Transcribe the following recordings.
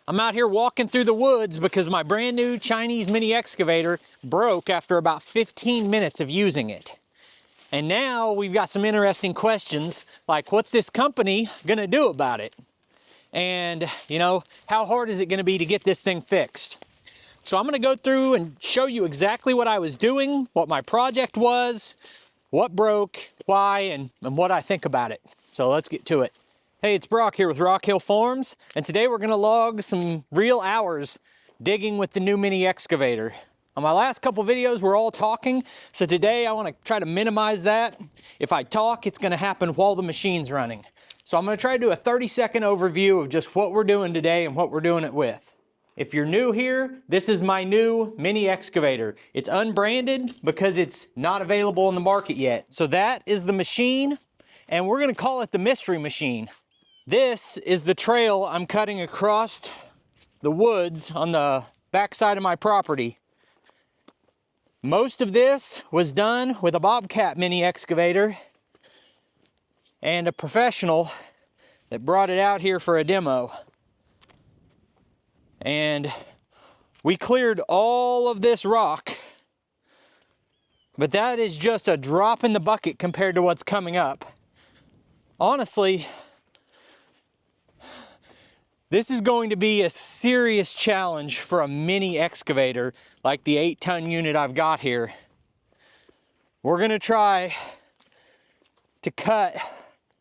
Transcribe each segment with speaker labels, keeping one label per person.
Speaker 1: I'm out here walking through the woods because my brand new Chinese mini excavator broke after about 15 minutes of using it. And now we've got some interesting questions like, what's this company gonna do about it? And you know, how hard is it gonna be to get this thing fixed? So I'm gonna go through and show you exactly what I was doing, what my project was, what broke, why, and what I think about it. So let's get to it. Hey, it's Brock here with Rock Hill Farms, and today we're gonna log some real hours digging with the new mini excavator. On my last couple videos, we're all talking, so today I wanna try to minimize that. If I talk, it's gonna happen while the machine's running. So I'm gonna try to do a 30-second overview of just what we're doing today and what we're doing it with. If you're new here, this is my new mini excavator. It's unbranded because it's not available in the market yet. So that is the machine, and we're gonna call it the mystery machine. This is the trail I'm cutting across the woods on the backside of my property. Most of this was done with a Bobcat mini excavator and a professional that brought it out here for a demo. And we cleared all of this rock, but that is just a drop in the bucket compared to what's coming up. Honestly, this is going to be a serious challenge for a mini excavator like the 8-ton unit I've got here. We're gonna try to cut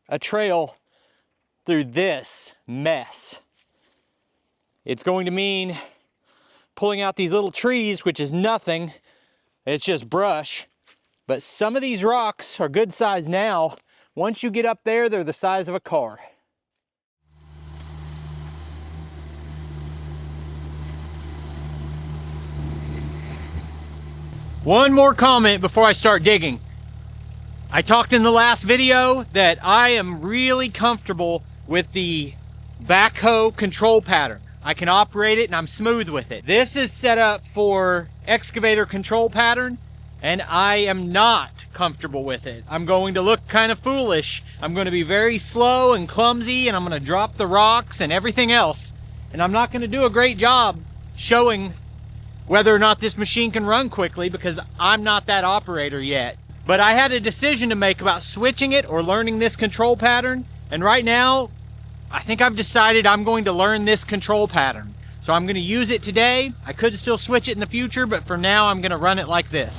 Speaker 1: a trail through this mess. It's going to mean pulling out these little trees, which is nothing, it's just brush. But some of these rocks are good size now. Once you get up there, they're the size of a car. One more comment before I start digging. I talked in the last video that I am really comfortable with the backhoe control pattern. I can operate it and I'm smooth with it. This is set up for excavator control pattern and I am not comfortable with it. I'm going to look kind of foolish. I'm going to be very slow and clumsy and I'm going to drop the rocks and everything else. And I'm not going to do a great job showing whether or not this machine can run quickly because I'm not that operator yet. But I had a decision to make about switching it or learning this control pattern. And right now, I think I've decided I'm going to learn this control pattern. So I'm going to use it today. I could still switch it in the future, but for now I'm going to run it like this.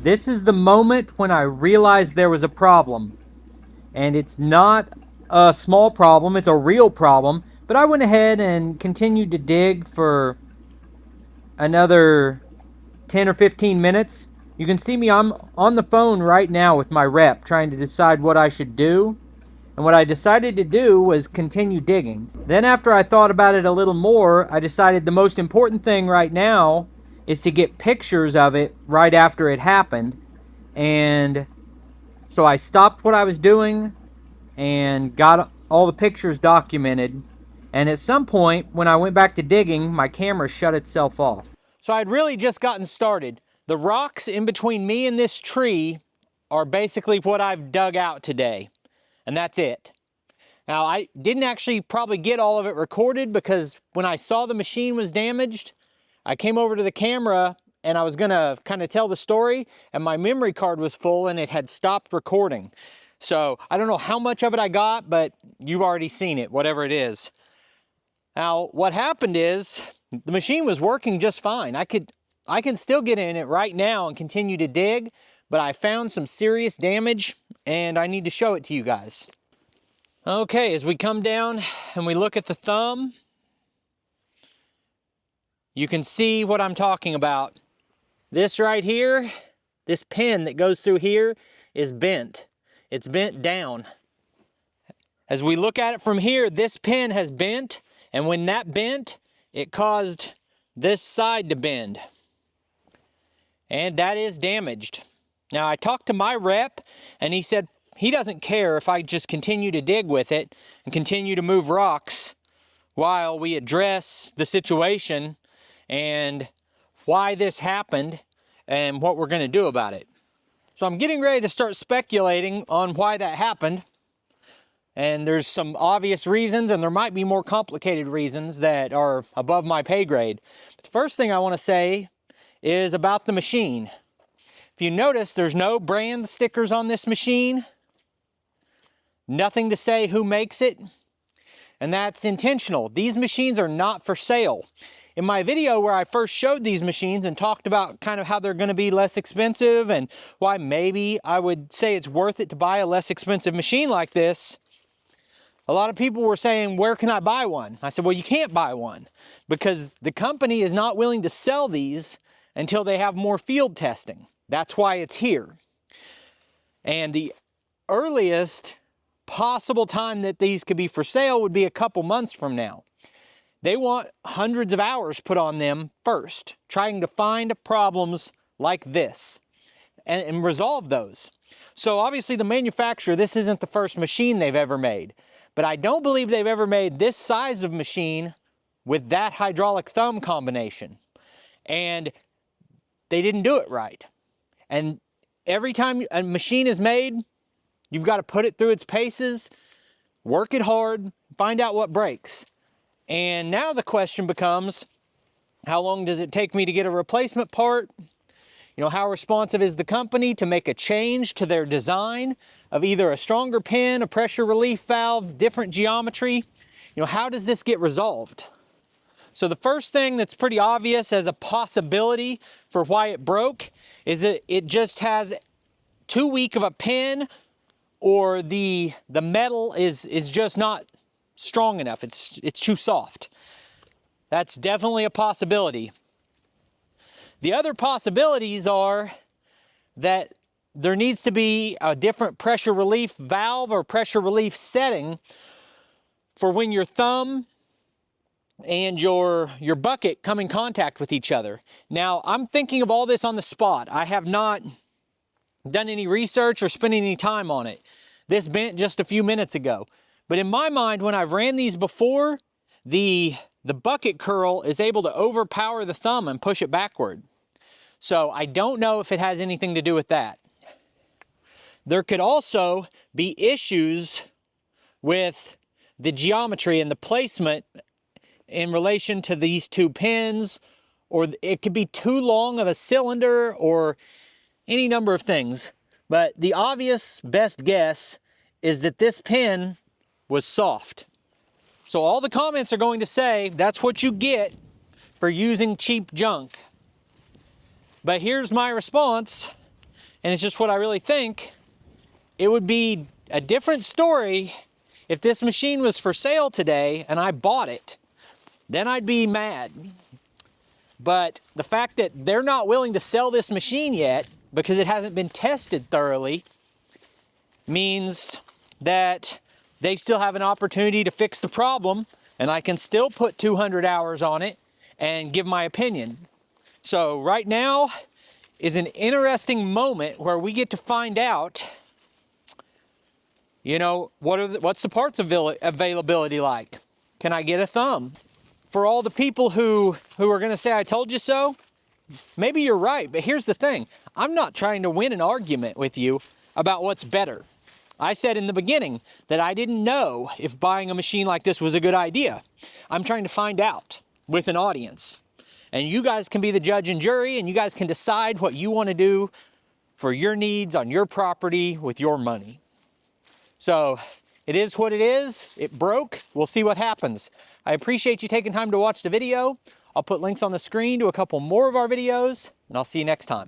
Speaker 1: This is the moment when I realized there was a problem. And it's not a small problem, it's a real problem. But I went ahead and continued to dig for another 10 or 15 minutes. You can see me, I'm on the phone right now with my rep trying to decide what I should do. And what I decided to do was continue digging. Then after I thought about it a little more, I decided the most important thing right now is to get pictures of it right after it happened. And so I stopped what I was doing and got all the pictures documented. And at some point, when I went back to digging, my camera shut itself off. So I'd really just gotten started. The rocks in between me and this tree are basically what I've dug out today. And that's it. Now, I didn't actually probably get all of it recorded because when I saw the machine was damaged, I came over to the camera and I was gonna kind of tell the story, and my memory card was full and it had stopped recording. So I don't know how much of it I got, but you've already seen it, whatever it is. Now, what happened is the machine was working just fine. I can still get in it right now and continue to dig, but I found some serious damage and I need to show it to you guys. Okay, as we come down and we look at the thumb, you can see what I'm talking about. This right here, this pin that goes through here is bent. It's bent down. As we look at it from here, this pin has bent, and when that bent, it caused this side to bend. And that is damaged. Now, I talked to my rep, and he said he doesn't care if I just continue to dig with it and continue to move rocks while we address the situation and why this happened and what we're going to do about it. So I'm getting ready to start speculating on why that happened. And there's some obvious reasons, and there might be more complicated reasons that are above my pay grade. But the first thing I want to say is about the machine. If you notice, there's no brand stickers on this machine. Nothing to say who makes it. And that's intentional. These machines are not for sale. In my video where I first showed these machines and talked about kind of how they're going to be less expensive and why maybe I would say it's worth it to buy a less expensive machine like this, a lot of people were saying, where can I buy one? I said, well, you can't buy one because the company is not willing to sell these until they have more field testing. That's why it's here. And the earliest possible time that these could be for sale would be a couple months from now. They want hundreds of hours put on them first, trying to find problems like this and resolve those. So obviously the manufacturer, this isn't the first machine they've ever made, but I don't believe they've ever made this size of machine with that hydraulic thumb combination. And they didn't do it right. And every time a machine is made, you've got to put it through its paces, work it hard, find out what breaks. And now the question becomes, how long does it take me to get a replacement part? You know, how responsive is the company to make a change to their design of either a stronger pin, a pressure relief valve, different geometry? You know, how does this get resolved? So the first thing that's pretty obvious as a possibility for why it broke is that it just has too weak of a pin, or the metal is just not strong enough. It's too soft. That's definitely a possibility. The other possibilities are that there needs to be a different pressure relief valve or pressure relief setting for when your thumb and your bucket come in contact with each other. Now, I'm thinking of all this on the spot. I have not done any research or spent any time on it. This bent just a few minutes ago. But in my mind, when I've ran these before, the bucket curl is able to overpower the thumb and push it backward. So I don't know if it has anything to do with that. There could also be issues with the geometry and the placement in relation to these two pins, or it could be too long of a cylinder, or any number of things. But the obvious best guess is that this pin was soft. So all the comments are going to say that's what you get for using cheap junk. But here's my response. And it's just what I really think. It would be a different story if this machine was for sale today and I bought it. Then I'd be mad. But the fact that they're not willing to sell this machine yet because it hasn't been tested thoroughly means that they still have an opportunity to fix the problem, and I can still put 200 hours on it and give my opinion. So right now is an interesting moment where we get to find out, you know, what's the parts availability like? Can I get a thumb? For all the people who are gonna say I told you so, maybe you're right, but here's the thing. I'm not trying to win an argument with you about what's better. I said in the beginning that I didn't know if buying a machine like this was a good idea. I'm trying to find out with an audience. And you guys can be the judge and jury, and you guys can decide what you want to do for your needs on your property with your money. So it is what it is. It broke. We'll see what happens. I appreciate you taking time to watch the video. I'll put links on the screen to a couple more of our videos, and I'll see you next time.